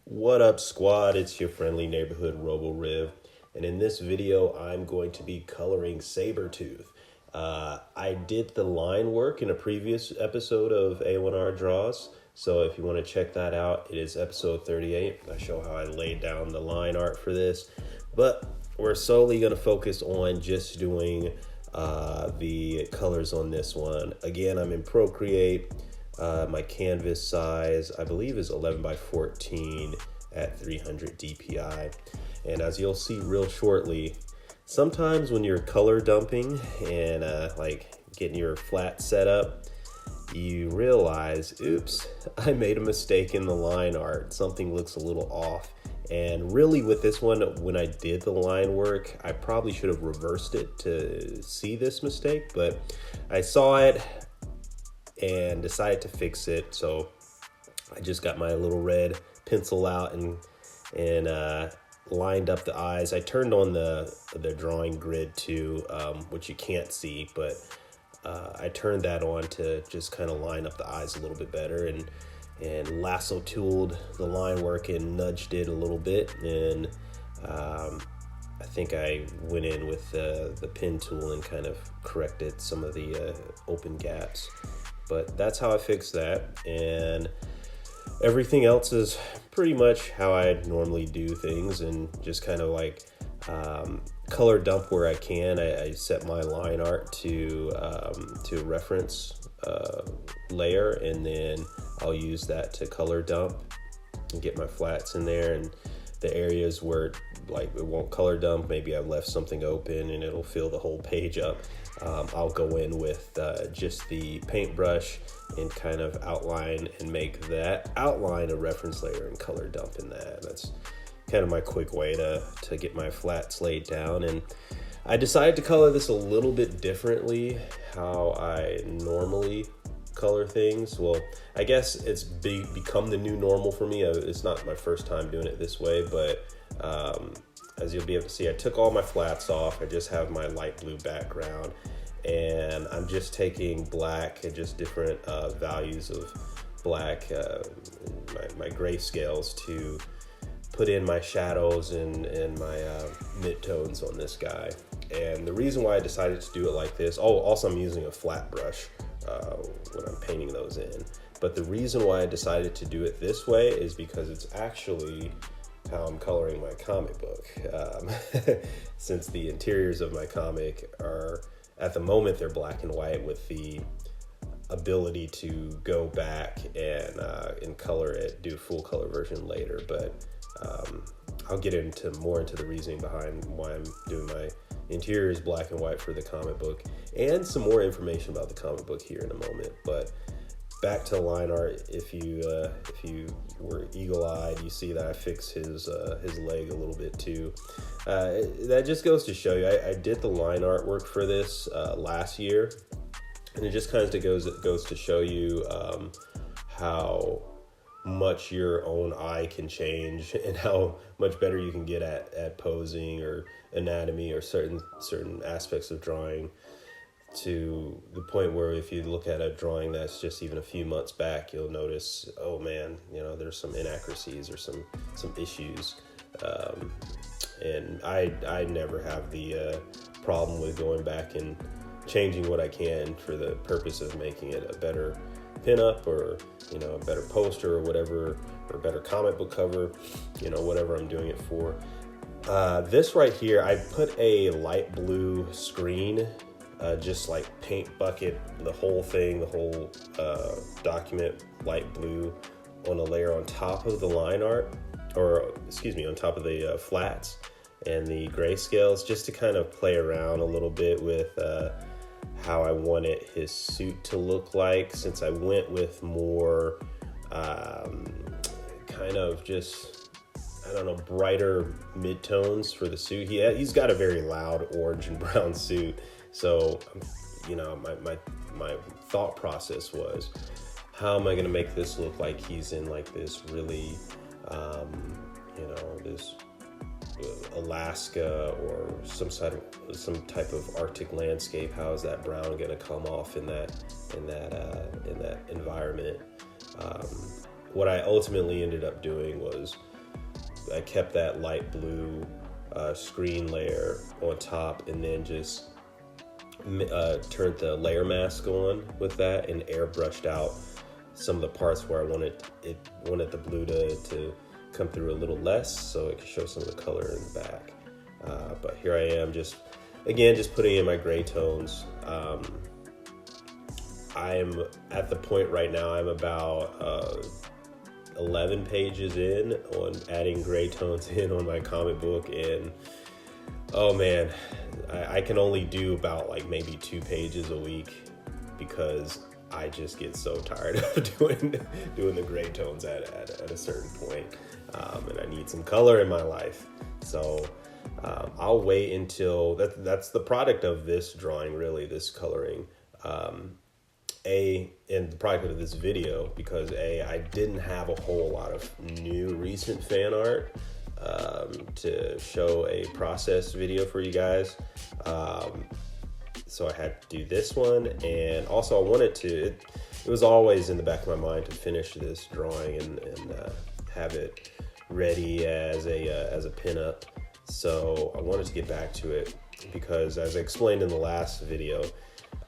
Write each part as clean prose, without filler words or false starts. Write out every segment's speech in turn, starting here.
What up, squad? It's your friendly neighborhood Robo-Riv, and in this video I'm going to be coloring Sabretooth. I did the line work in a previous episode of AONR Draws, so if you want to check that out, it is episode 38. I show how I laid down the line art for this, but we're solely going to focus on just doing the colors on this one. Again, I'm in Procreate. My canvas size, I believe, is 11 by 14 at 300 DPI. And as you'll see real shortly, sometimes when you're color dumping and like getting your flat set up, you realize, oops, I made a mistake in the line art. Something looks a little off. And really with this one, when I did the line work, I probably should have reversed it to see this mistake, but I saw it and decided to fix it. So I just got my little red pencil out and lined up the eyes. I turned on the drawing grid too, which you can't see, but I turned that on to just kind of line up the eyes a little bit better, and lasso tooled the line work and nudged it a little bit, and I think I went in with the pen tool and kind of corrected some of the open gaps. But that's how I fixed that, and everything else is pretty much how I normally do things, and just kind of like color dump where I can. I set my line art to a reference layer, and then I'll use that to color dump and get my flats in there. And the areas where like it won't color dump, maybe I've left something open and it'll fill the whole page up, I'll go in with just the paintbrush and kind of outline and make that outline a reference layer and color dump in that. That's kind of my quick way to get my flats laid down. And I decided to color this a little bit differently how I normally color things. Well, I guess it's become the new normal for me. It's not my first time doing it this way, but as you'll be able to see, I took all my flats off. I just have my light blue background, and I'm just taking black and just different values of black, my grayscales, to put in my shadows and my midtones on this guy. And the reason why I decided to do it like this, also I'm using a flat brush when I'm painting those in. But the reason why I decided to do it this way is because it's actually how I'm coloring my comic book. Since the interiors of my comic are, at the moment, they're black and white with the ability to go back and color it, do a full color version later. But I'll get more into the reasoning behind why I'm doing my interiors black and white for the comic book, and some more information about the comic book here in a moment. But back to line art. If you were eagle-eyed, you see that I fixed his leg a little bit too. That just goes to show you, I did the line artwork for this last year, and it just kind of goes to show you how much your own eye can change, and how much better you can get at posing or anatomy or certain aspects of drawing, to the point where if you look at a drawing that's just even a few months back, you'll notice, oh man, there's some inaccuracies or some issues. And I never have the problem with going back and changing what I can for the purpose of making it a better pinup, or a better poster, or whatever, or a better comic book cover, whatever I'm doing it for. This right here, I put a light blue screen, just like paint bucket, the whole thing, the whole document, light blue, on a layer on top of the line art, or excuse me, on top of the flats and the grayscales, just to kind of play around a little bit with how I wanted his suit to look like, since I went with more kind of just, I don't know, brighter midtones for the suit. He's got a very loud orange and brown suit. So, my thought process was, how am I going to make this look like he's in like this really, this Alaska or some type of Arctic landscape. How is that brown going to come off in that environment? What I ultimately ended up doing was I kept that light blue screen layer on top, and then just turned the layer mask on with that and airbrushed out some of the parts where I wanted the blue to come through a little less, so it could show some of the color in the back. But here I am, just putting in my gray tones. I'm at the point right now, I'm about 11 pages in on adding gray tones in on my comic book, and oh man, I can only do about like maybe 2 pages a week because I just get so tired of doing the gray tones at a certain point, and I need some color in my life. So I'll wait until that's the product of this drawing, really, this coloring. And the product of this video, because I didn't have a whole lot of new recent fan art to show a process video for you guys. So I had to do this one, and also I wanted to, it was always in the back of my mind to finish this drawing and have it ready as a pinup. So I wanted to get back to it because, as I explained in the last video,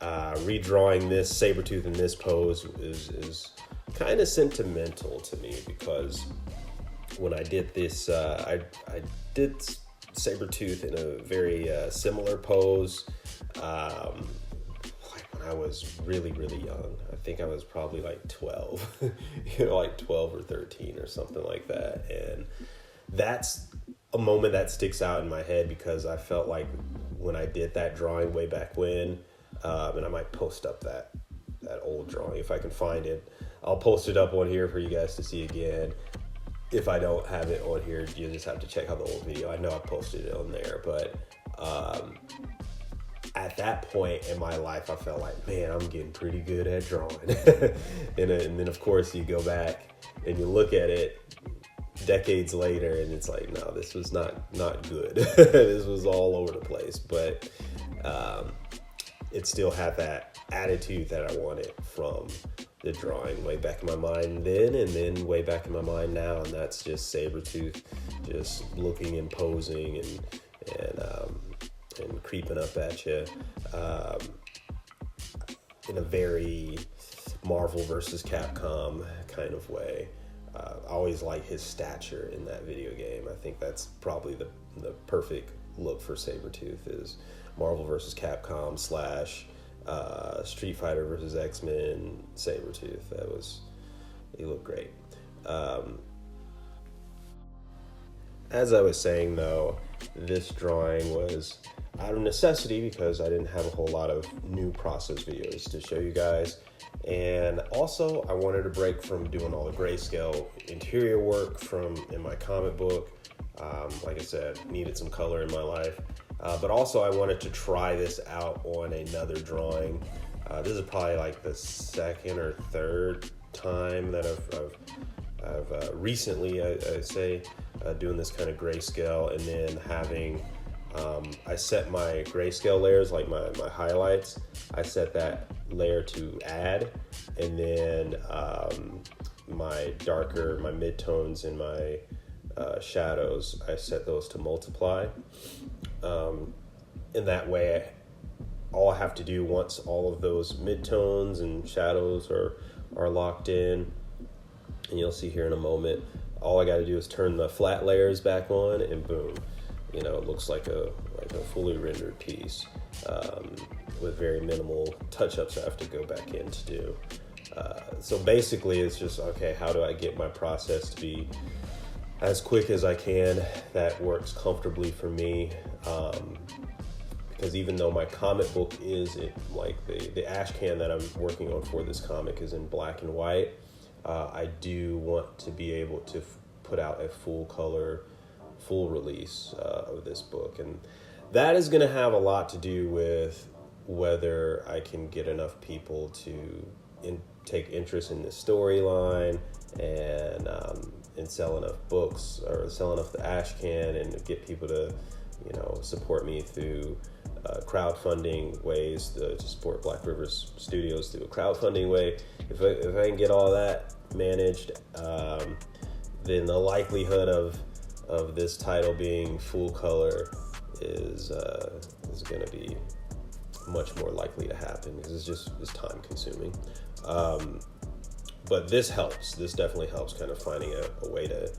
redrawing this Sabretooth in this pose is kind of sentimental to me, because when I did this, I did Sabretooth in a very similar pose, like when I was really, really young. I think I was probably like 12, like 12 or 13 or something like that. And that's a moment that sticks out in my head, because I felt like when I did that drawing way back when, and I might post up that old drawing if I can find it. I'll post it up on here for you guys to see again. If I don't have it on here, you just have to check out the old video. I know I posted it on there, but at that point in my life, I felt like, man, I'm getting pretty good at drawing. and then, of course, you go back and you look at it decades later, and it's like, no, this was not good. This was all over the place, but it still had that attitude that I wanted from the drawing way back in my mind then, and then way back in my mind now, and that's just Sabretooth just looking and posing and creeping up at you in a very Marvel versus Capcom kind of way. I always like his stature in that video game. I think that's probably the perfect look for Sabretooth, is Marvel versus Capcom / Street Fighter versus X-Men Sabretooth. He looked great. As I was saying, though, this drawing was out of necessity because I didn't have a whole lot of new process videos to show you guys. And also, I wanted to break from doing all the grayscale interior work in my comic book. Like I said, needed some color in my life. But also, I wanted to try this out on another drawing. This is probably like the second or third time that I've recently, I say, doing this kind of grayscale, and then having, I set my grayscale layers, like my highlights, I set that layer to add, and then my midtones and my shadows, I set those to multiply. In that way, all I have to do once all of those midtones and shadows are locked in, and you'll see here in a moment, all I got to do is turn the flat layers back on, and boom, it looks like a fully rendered piece, with very minimal touch-ups I have to go back in to do. So basically, it's just, okay, how do I get my process to be as quick as I can that works comfortably for me? Because even though my comic book is like the ash can that I'm working on for this comic is in black and white, I do want to be able to put out a full release of this book, and that is going to have a lot to do with whether I can get enough people to take interest in the storyline, and and sell enough books or sell enough the ash can and get people to, support me through crowdfunding ways to support Black Rivers Studios through a crowdfunding way. If I can get all that managed, then the likelihood of this title being full color is going to be much more likely to happen because it's time consuming. But this helps. This definitely helps, kind of finding a way to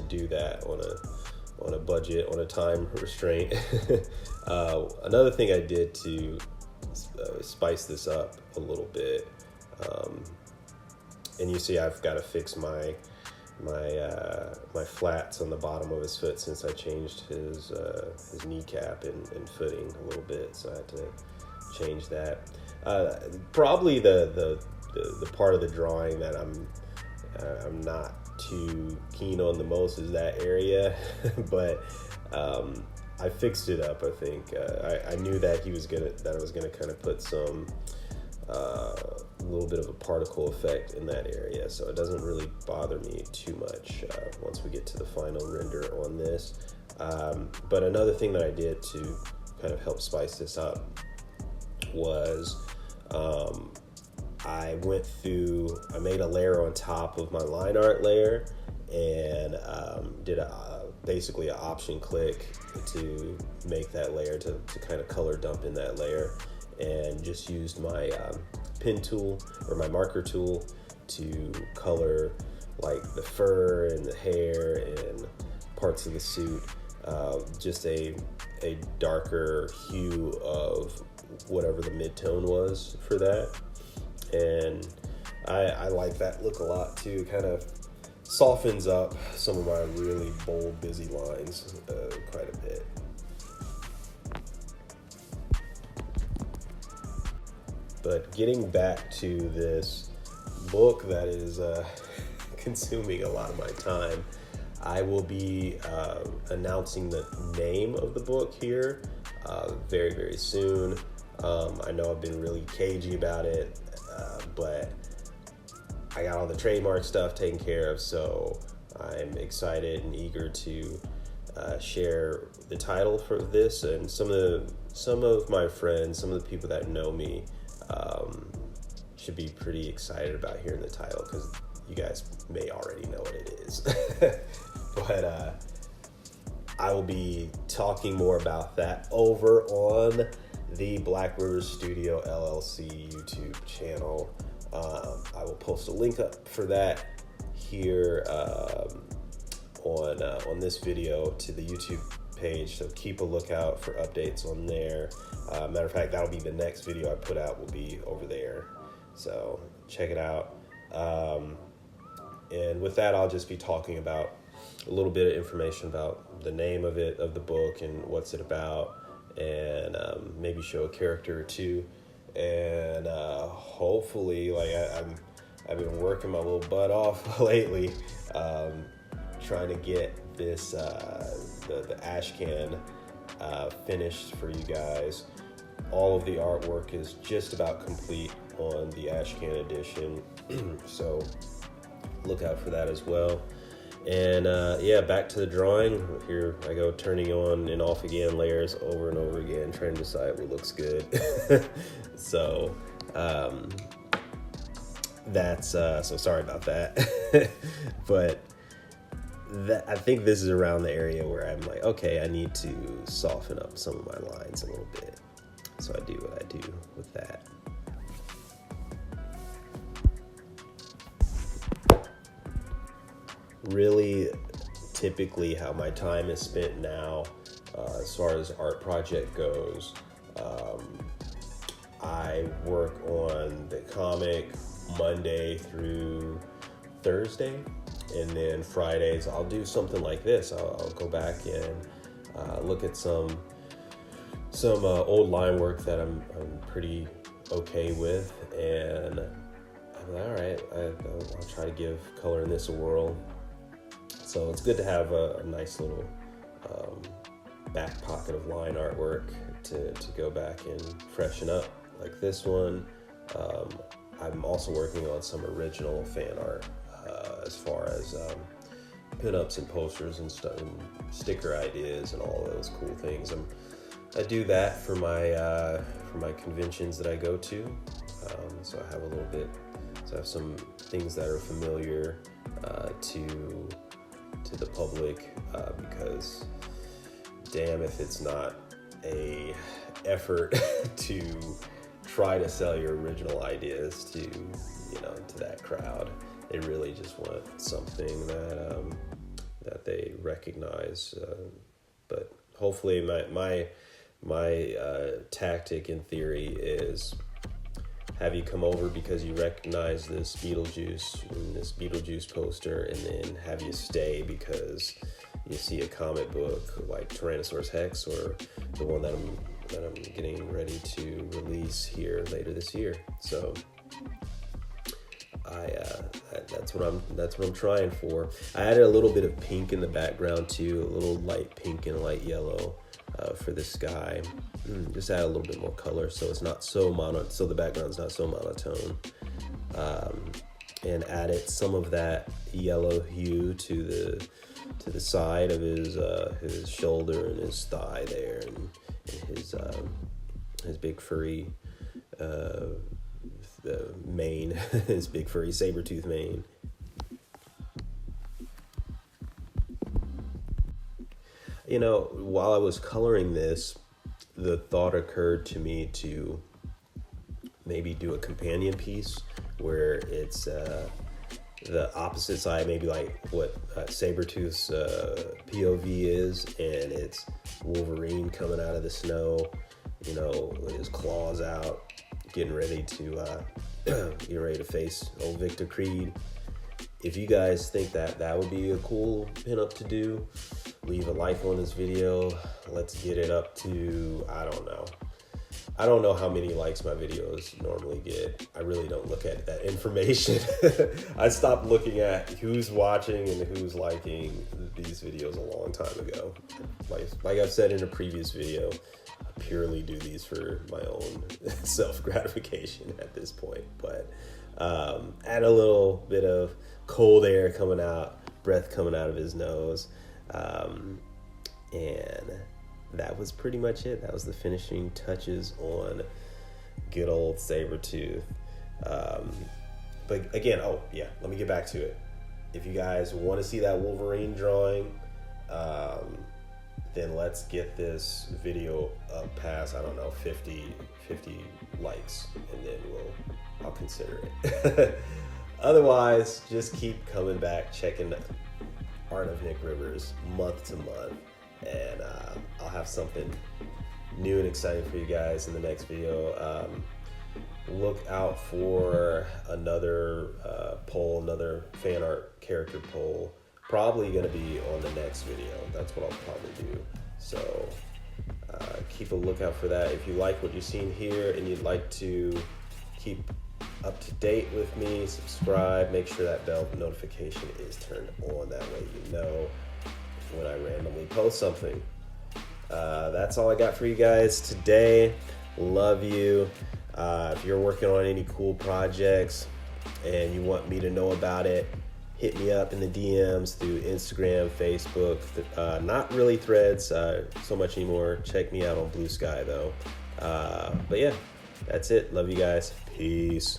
do that on a budget, on a time restraint. Another thing I did to spice this up a little bit, and you see I've got to fix my flats on the bottom of his foot since I changed his kneecap and footing a little bit, so I had to change that. Probably the part of the drawing that I'm not too keen on the most is that area, but I fixed it up. I think I knew that I was gonna kind of put some a little bit of a particle effect in that area, so it doesn't really bother me too much once we get to the final render on this. But another thing that I did to kind of help spice this up was I made a layer on top of my line art layer and did basically an option click to make that layer to kind of color dump in that layer, and just used my pen tool or my marker tool to color like the fur and the hair and parts of the suit, just a darker hue of whatever the mid-tone was for that. And I like that look a lot too. Kind of softens up some of my really bold, busy lines quite a bit. But getting back to this book that is consuming a lot of my time, I will be announcing the name of the book here very, very soon. I know I've been really cagey about it, but I got all the trademark stuff taken care of, so I'm excited and eager to share the title for this. And some of my friends, some of the people that know me, should be pretty excited about hearing the title, because you guys may already know what it is. But I will be talking more about that over on the Black Rivers Studio LLC YouTube channel. I will post a link up for that here on this video to the YouTube page, so keep a lookout for updates on there. Matter of fact, that'll be the next video I put out, will be over there, so check it out. And with that, I'll just be talking about a little bit of information about the name of the book and what's it about, and maybe show a character or two, and hopefully, like I've been working my little butt off lately, trying to get this the ash can finished for you guys. All of the artwork is just about complete on the ash can edition, so look out for that as well. And back to the drawing. Here I go, turning on and off again layers over and over again, trying to decide what looks good. So that's so sorry about that. But I think this is around the area where I'm like, okay, I need to soften up some of my lines a little bit. So I do what I do with that. Really, typically how my time is spent now, as far as art project goes, I work on the comic Monday through Thursday, and then Fridays I'll do something like this. I'll go back and look at some old line work that I'm pretty okay with, and I'm like, all right, I'll try to give color in this a whirl. So it's good to have a nice little back pocket of line artwork to go back and freshen up, like this one. I'm also working on some original fan art as far as pinups and posters and stuff, and sticker ideas and all those cool things. I do that for my conventions that I go to. So I have a little bit. So I have some things that are familiar to the public, because damn if it's not a effort to try to sell your original ideas to to that crowd. They really just want something that they recognize. But hopefully my tactic in theory is have you come over because you recognize this Beetlejuice poster, and then have you stay because you see a comic book like Tyrannosaurus Rex, or the one that I'm getting ready to release here later this year. So that's what I'm trying for. I added a little bit of pink in the background too, a little light pink and light yellow for the sky. Just add a little bit more color so it's not so so the background's not so monotone. And added some of that yellow hue to the side of his shoulder and his thigh there, and his big furry mane, his big furry saber-tooth mane. While I was coloring this, the thought occurred to me to maybe do a companion piece where it's the opposite side, maybe like what Sabretooth's POV is, and it's Wolverine coming out of the snow, with his claws out, getting ready to face old Victor Creed. If you guys think that would be a cool pinup to do, leave a like on this video. Let's get it up to, I don't know how many likes my videos normally get. I really don't look at that information. I stopped looking at who's watching and who's liking these videos a long time ago. Like I've said in a previous video, I purely do these for my own self-gratification at this point. But add a little bit of cold air coming out, breath coming out of his nose. And that was pretty much it. That was the finishing touches on good old Sabretooth. But again, let me get back to it. If you guys want to see that Wolverine drawing, then let's get this video up past, 50 likes, and then I'll consider it. Otherwise, just keep coming back, checking Art of Nick Rivers month to month, and I'll have something new and exciting for you guys in the next video. Look out for another poll, another fan art character poll, probably going to be on the next video. That's what I'll probably do. So keep a lookout for that. If you like what you've seen here and you'd like to keep up to date with me, subscribe, make sure that bell notification is turned on. That way you know when I randomly post something. That's all I got for you guys today. Love you. If you're working on any cool projects and you want me to know about it, hit me up in the DMs through Instagram, Facebook, not really Threads so much anymore. Check me out on Blue Sky though. But yeah, that's it. Love you guys. Peace.